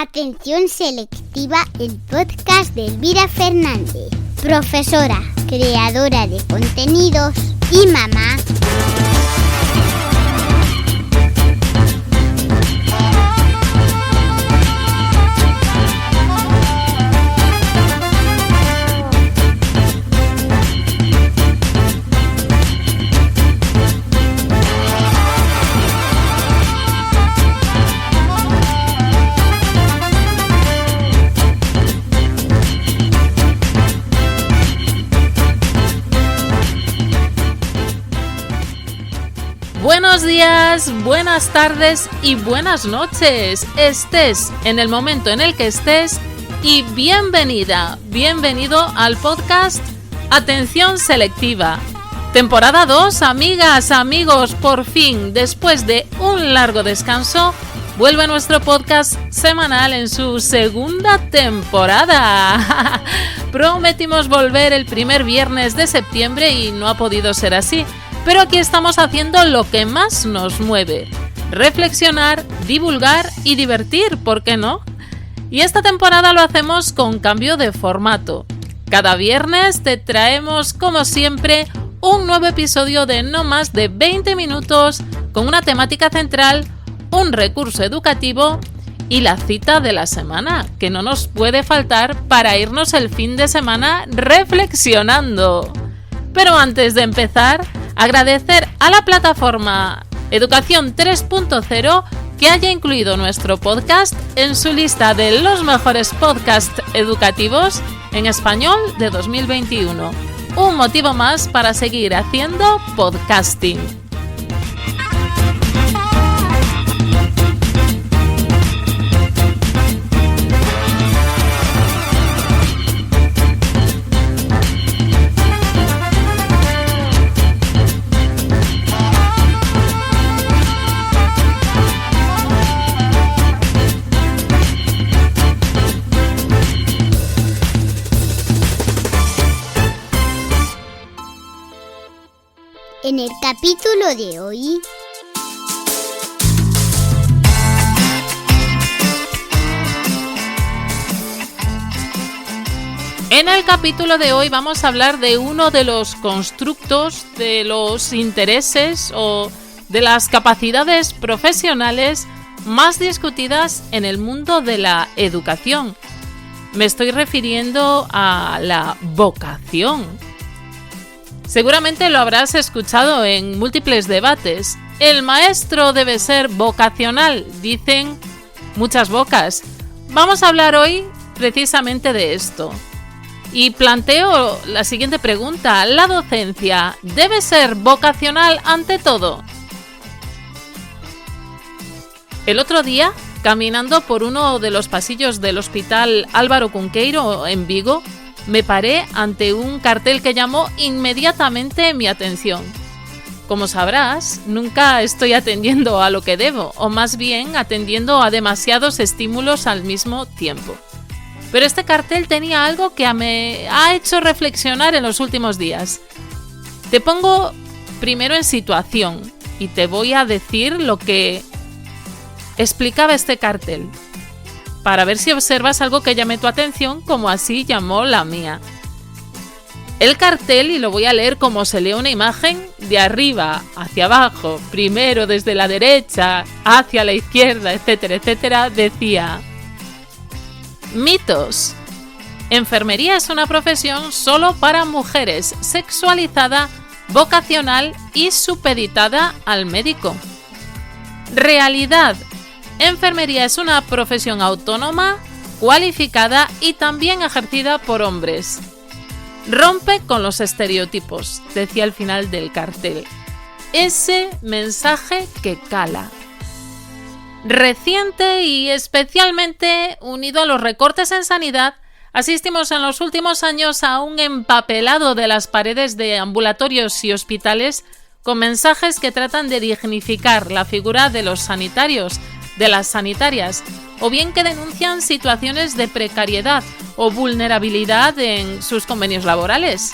Atención selectiva, el podcast de Elvira Fernández, profesora, creadora de contenidos y mamá. Buenos días, buenas tardes y buenas noches. Estés en el momento en el que estés y bienvenido al podcast Atención Selectiva. Temporada 2, amigas, amigos, por fin, después de un largo descanso, vuelve nuestro podcast semanal en su segunda temporada. Prometimos volver el primer viernes de septiembre y no ha podido ser así. Pero aquí estamos haciendo lo que más nos mueve: reflexionar, divulgar y divertir, ¿por qué no? Y esta temporada lo hacemos con cambio de formato. Cada viernes te traemos, como siempre, un nuevo episodio de no más de 20 minutos con una temática central, un recurso educativo y la cita de la semana, que no nos puede faltar para irnos el fin de semana reflexionando. Pero antes de empezar, agradecer a la plataforma Educación 3.0 que haya incluido nuestro podcast en su lista de los mejores podcasts educativos en español de 2021. Un motivo más para seguir haciendo podcasting. En el capítulo de hoy, vamos a hablar de uno de los constructos, de los intereses o de las capacidades profesionales más discutidas en el mundo de la educación. Me estoy refiriendo a la vocación. Seguramente lo habrás escuchado en múltiples debates. El maestro debe ser vocacional, dicen muchas bocas. Vamos a hablar hoy precisamente de esto. Y planteo la siguiente pregunta: ¿la docencia debe ser vocacional ante todo? El otro día, caminando por uno de los pasillos del Hospital Álvaro Cunqueiro en Vigo, me paré ante un cartel que llamó inmediatamente mi atención. Como sabrás, nunca estoy atendiendo a lo que debo, o más bien atendiendo a demasiados estímulos al mismo tiempo. Pero este cartel tenía algo que me ha hecho reflexionar en los últimos días. Te pongo primero en situación y te voy a decir lo que explicaba este cartel, para ver si observas algo que llame tu atención, como así llamó la mía. El cartel, y lo voy a leer como se lee una imagen, de arriba hacia abajo, primero desde la derecha hacia la izquierda, etcétera, etcétera, decía: mitos. Enfermería es una profesión solo para mujeres, sexualizada, vocacional y supeditada al médico. Realidad. Enfermería es una profesión autónoma, cualificada y también ejercida por hombres. Rompe con los estereotipos, decía al final del cartel. Ese mensaje que cala. Reciente y especialmente unido a los recortes en sanidad, asistimos en los últimos años a un empapelado de las paredes de ambulatorios y hospitales con mensajes que tratan de dignificar la figura de los sanitarios, de las sanitarias, o bien que denuncian situaciones de precariedad o vulnerabilidad en sus convenios laborales.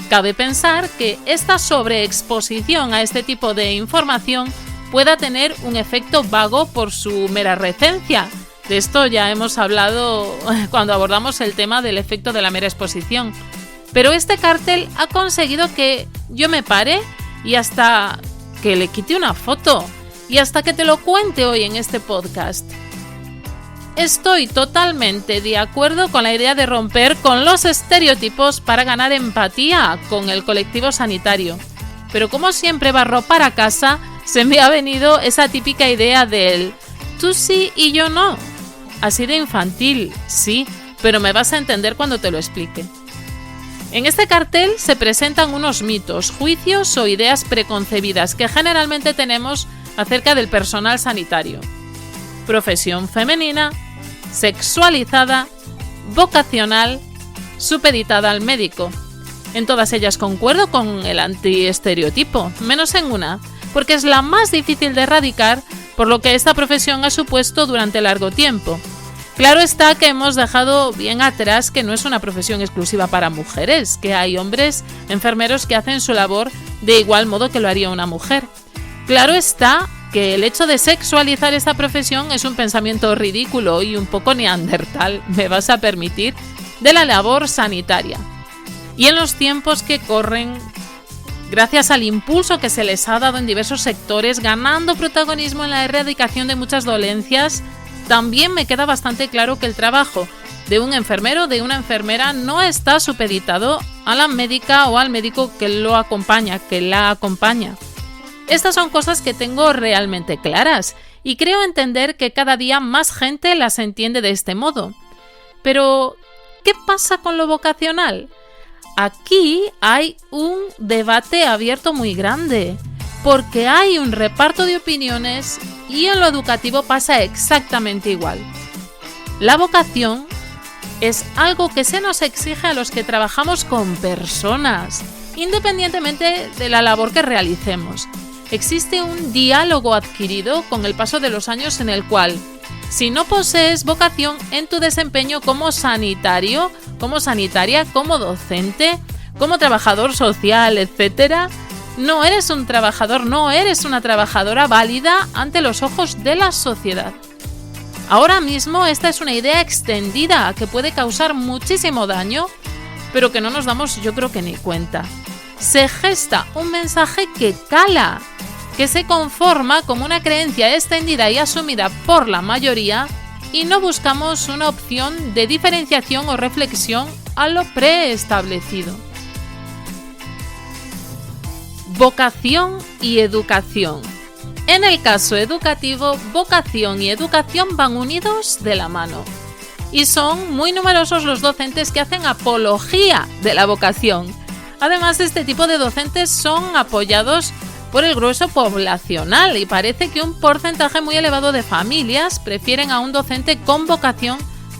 Cabe pensar que esta sobreexposición a este tipo de información pueda tener un efecto vago por su mera recencia, De esto ya hemos hablado cuando abordamos el tema del efecto de la mera exposición. Pero este cartel ha conseguido que yo me pare y hasta que le quite una foto y hasta que te lo cuente hoy en este podcast. Estoy totalmente de acuerdo con la idea de romper con los estereotipos para ganar empatía con el colectivo sanitario. Pero como siempre barro para casa, se me ha venido esa típica idea del tú sí y yo no. Así de infantil, sí, pero me vas a entender cuando te lo explique. En este cartel se presentan unos mitos, juicios o ideas preconcebidas que generalmente tenemos acerca del personal sanitario. Profesión femenina, sexualizada, vocacional, supeditada al médico. En todas ellas concuerdo con el antiestereotipo, menos en una, porque es la más difícil de erradicar por lo que esta profesión ha supuesto durante largo tiempo. Claro está que hemos dejado bien atrás que no es una profesión exclusiva para mujeres, que hay hombres enfermeros que hacen su labor de igual modo que lo haría una mujer. Claro está que el hecho de sexualizar esta profesión es un pensamiento ridículo y un poco neandertal, me vas a permitir, de la labor sanitaria. Y en los tiempos que corren, gracias al impulso que se les ha dado en diversos sectores, ganando protagonismo en la erradicación de muchas dolencias, también me queda bastante claro que el trabajo de un enfermero o de una enfermera no está supeditado a la médica o al médico que lo acompaña, que la acompaña. Estas son cosas que tengo realmente claras y creo entender que cada día más gente las entiende de este modo. Pero, ¿qué pasa con lo vocacional? Aquí hay un debate abierto muy grande, porque hay un reparto de opiniones y en lo educativo pasa exactamente igual. La vocación es algo que se nos exige a los que trabajamos con personas, independientemente de la labor que realicemos. Existe un diálogo adquirido con el paso de los años en el cual, si no posees vocación en tu desempeño como sanitario, como sanitaria, como docente, como trabajador social, etc., no eres un trabajador, no eres una trabajadora válida ante los ojos de la sociedad. Ahora mismo esta es una idea extendida que puede causar muchísimo daño, pero que no nos damos, yo creo que ni cuenta. Se gesta un mensaje que cala, que se conforma como una creencia extendida y asumida por la mayoría y no buscamos una opción de diferenciación o reflexión a lo preestablecido. Vocación y educación. En el caso educativo, vocación y educación van unidos de la mano. Y son muy numerosos los docentes que hacen apología de la vocación. Además, este tipo de docentes son apoyados por el grueso poblacional y parece que un porcentaje muy elevado de familias prefieren a un docente con vocación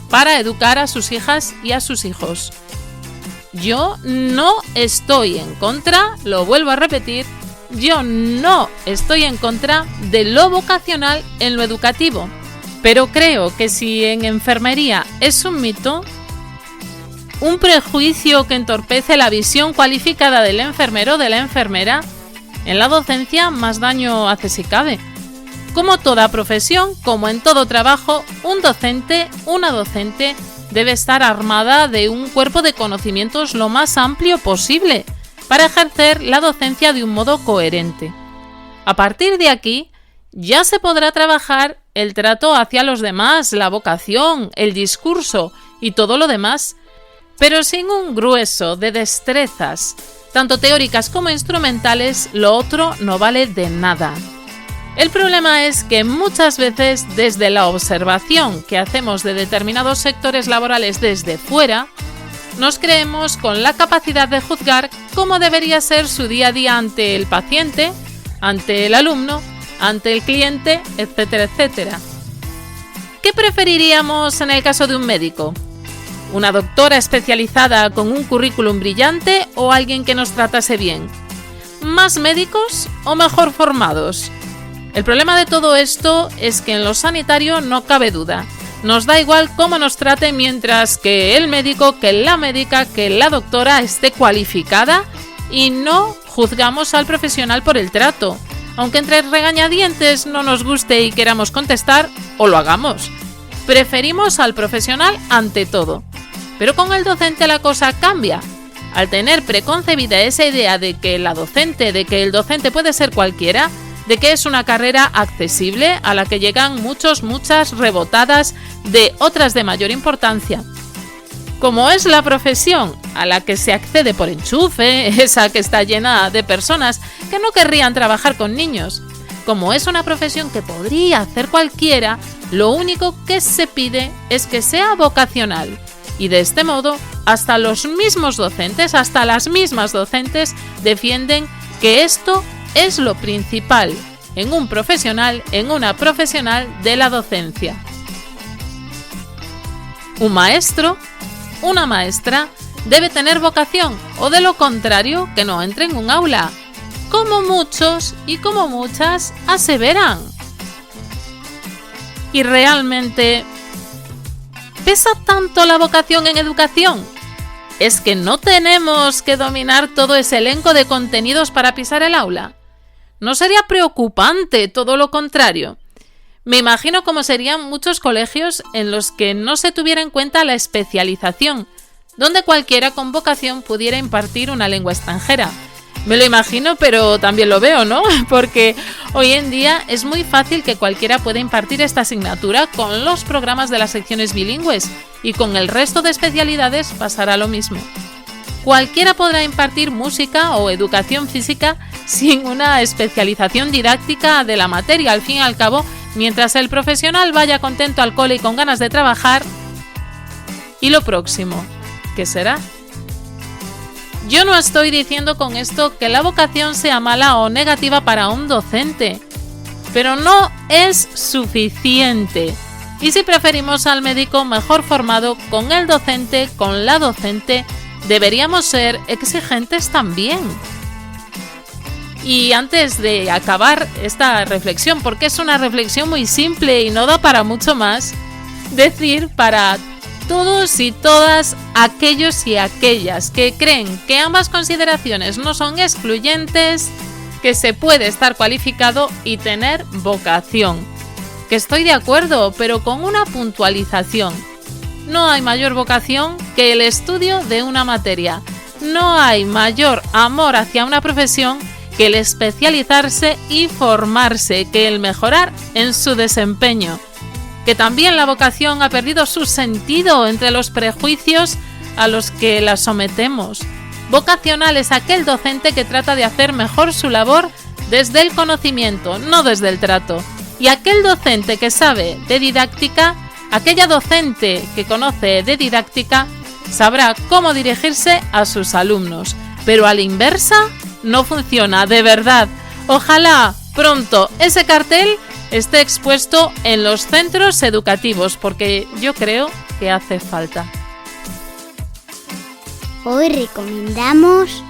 para educar a sus hijas y a sus hijos. Yo no estoy en contra, lo vuelvo a repetir, yo no estoy en contra de lo vocacional en lo educativo, pero creo que si en enfermería es un mito, un prejuicio que entorpece la visión cualificada del enfermero o de la enfermera, en la docencia más daño hace si cabe. Como toda profesión, como en todo trabajo, un docente, una docente, debe estar armada de un cuerpo de conocimientos lo más amplio posible para ejercer la docencia de un modo coherente. A partir de aquí, ya se podrá trabajar el trato hacia los demás, la vocación, el discurso y todo lo demás, pero sin un grueso de destrezas, tanto teóricas como instrumentales, lo otro no vale de nada. El problema es que muchas veces desde la observación que hacemos de determinados sectores laborales desde fuera, nos creemos con la capacidad de juzgar cómo debería ser su día a día ante el paciente, ante el alumno, ante el cliente, etcétera, etcétera. ¿Qué preferiríamos en el caso de un médico? ¿Una doctora especializada con un currículum brillante o alguien que nos tratase bien? ¿Más médicos o mejor formados? El problema de todo esto es que en lo sanitario no cabe duda. Nos da igual cómo nos trate mientras que el médico, que la médica, que la doctora esté cualificada y no juzgamos al profesional por el trato. Aunque entre regañadientes no nos guste y queramos contestar, o lo hagamos. Preferimos al profesional ante todo. Pero con el docente la cosa cambia. Al tener preconcebida esa idea de que el docente puede ser cualquiera, de que es una carrera accesible a la que llegan muchas rebotadas de otras de mayor importancia. Como es la profesión a la que se accede por enchufe, esa que está llena de personas que no querrían trabajar con niños. Como es una profesión que podría hacer cualquiera, lo único que se pide es que sea vocacional. Y de este modo, hasta las mismas docentes defienden que esto es lo principal en un profesional, en una profesional de la docencia. Un maestro, una maestra, debe tener vocación o de lo contrario que no entre en un aula, como muchos y como muchas aseveran. Y realmente, ¿pesa tanto la vocación en educación? ¿Es que no tenemos que dominar todo ese elenco de contenidos para pisar el aula? ¿No sería preocupante todo lo contrario? Me imagino cómo serían muchos colegios en los que no se tuviera en cuenta la especialización, donde cualquiera con vocación pudiera impartir una lengua extranjera. Me lo imagino, pero también lo veo, ¿no? Porque hoy en día es muy fácil que cualquiera pueda impartir esta asignatura con los programas de las secciones bilingües y con el resto de especialidades pasará lo mismo. Cualquiera podrá impartir música o educación física sin una especialización didáctica de la materia. Al fin y al cabo, mientras el profesional vaya contento al cole y con ganas de trabajar. ¿Y lo próximo? ¿Qué será? Yo no estoy diciendo con esto que la vocación sea mala o negativa para un docente, pero no es suficiente. Y si preferimos al médico mejor formado con el docente, con la docente, deberíamos ser exigentes también. Y antes de acabar esta reflexión, porque es una reflexión muy simple y no da para mucho más, decir para todos y todas aquellos y aquellas que creen que ambas consideraciones no son excluyentes, que se puede estar cualificado y tener vocación. Que estoy de acuerdo, pero con una puntualización. No hay mayor vocación que el estudio de una materia. No hay mayor amor hacia una profesión que el especializarse y formarse, que el mejorar en su desempeño. Que también la vocación ha perdido su sentido entre los prejuicios a los que la sometemos. Vocacional es aquel docente que trata de hacer mejor su labor desde el conocimiento, no desde el trato. Y aquel docente que sabe de didáctica, aquella docente que conoce de didáctica, sabrá cómo dirigirse a sus alumnos. Pero a la inversa no funciona, de verdad. Ojalá pronto ese cartel esté expuesto en los centros educativos, porque yo creo que hace falta. Hoy recomendamos...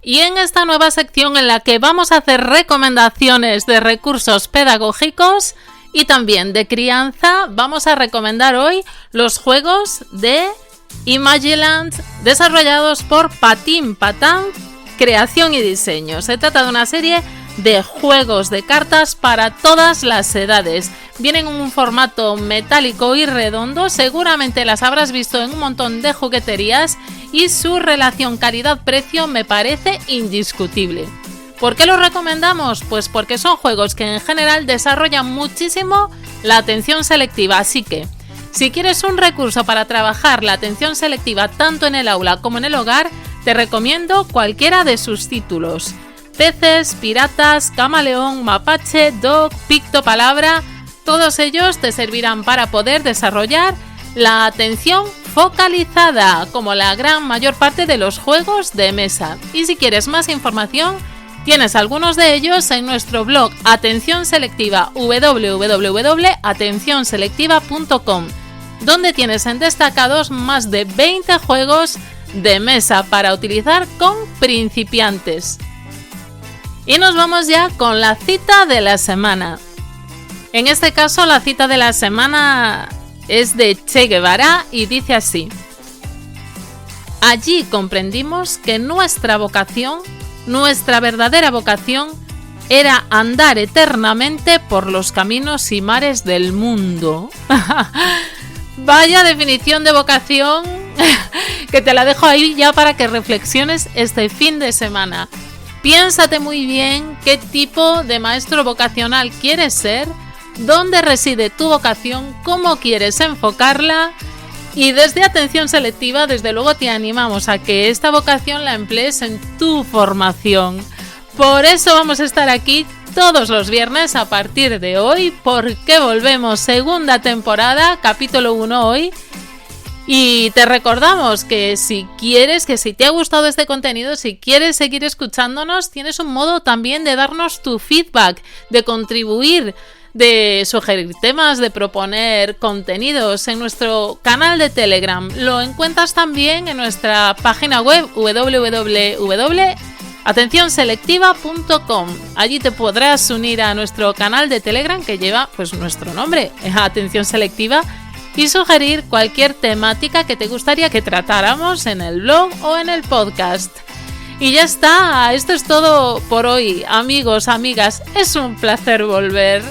Y en esta nueva sección en la que vamos a hacer recomendaciones de recursos pedagógicos y también de crianza, vamos a recomendar hoy los juegos de Imagiland desarrollados por Patim Patam Creación y Diseño. Se trata de una serie de juegos de cartas para todas las edades. Vienen en un formato metálico y redondo, seguramente las habrás visto en un montón de jugueterías y su relación calidad-precio me parece indiscutible. ¿Por qué los recomendamos? Pues porque son juegos que en general desarrollan muchísimo la atención selectiva, así que si quieres un recurso para trabajar la atención selectiva tanto en el aula como en el hogar, te recomiendo cualquiera de sus títulos. Peces, Piratas, Camaleón, Mapache, Dog, Picto Palabra, todos ellos te servirán para poder desarrollar la atención focalizada, como la gran mayor parte de los juegos de mesa. Y si quieres más información, tienes algunos de ellos en nuestro blog Atención Selectiva, www.atencionselectiva.com, donde tienes en destacados más de 20 juegos de mesa para utilizar con principiantes. Y nos vamos ya con la cita de la semana. En este caso, la cita de la semana es de Che Guevara y dice así: allí comprendimos que nuestra vocación, nuestra verdadera vocación, era andar eternamente por los caminos y mares del mundo. Vaya definición de vocación, que te la dejo ahí ya para que reflexiones este fin de semana. Piénsate muy bien qué tipo de maestro vocacional quieres ser, dónde reside tu vocación, cómo quieres enfocarla. Y desde Atención Selectiva, desde luego te animamos a que esta vocación la emplees en tu formación. Por eso vamos a estar aquí todos los viernes a partir de hoy, porque volvemos segunda temporada, capítulo 1 hoy. Y te recordamos que si te ha gustado este contenido, si quieres seguir escuchándonos, tienes un modo también de darnos tu feedback, de contribuir, de sugerir temas, de proponer contenidos en nuestro canal de Telegram. Lo encuentras también en nuestra página web www.atencionselectiva.com. Allí te podrás unir a nuestro canal de Telegram que lleva pues nuestro nombre, Atención Selectiva, y sugerir cualquier temática que te gustaría que tratáramos en el blog o en el podcast. Y ya está, esto es todo por hoy, amigos, amigas, es un placer volver.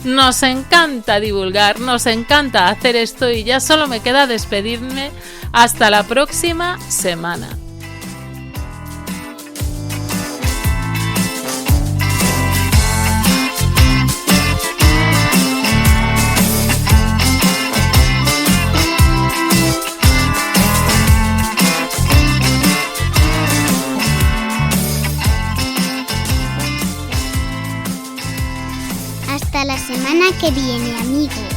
Nos encanta divulgar, nos encanta hacer esto y ya solo me queda despedirme hasta la próxima semana. Hasta la semana que viene, amigos.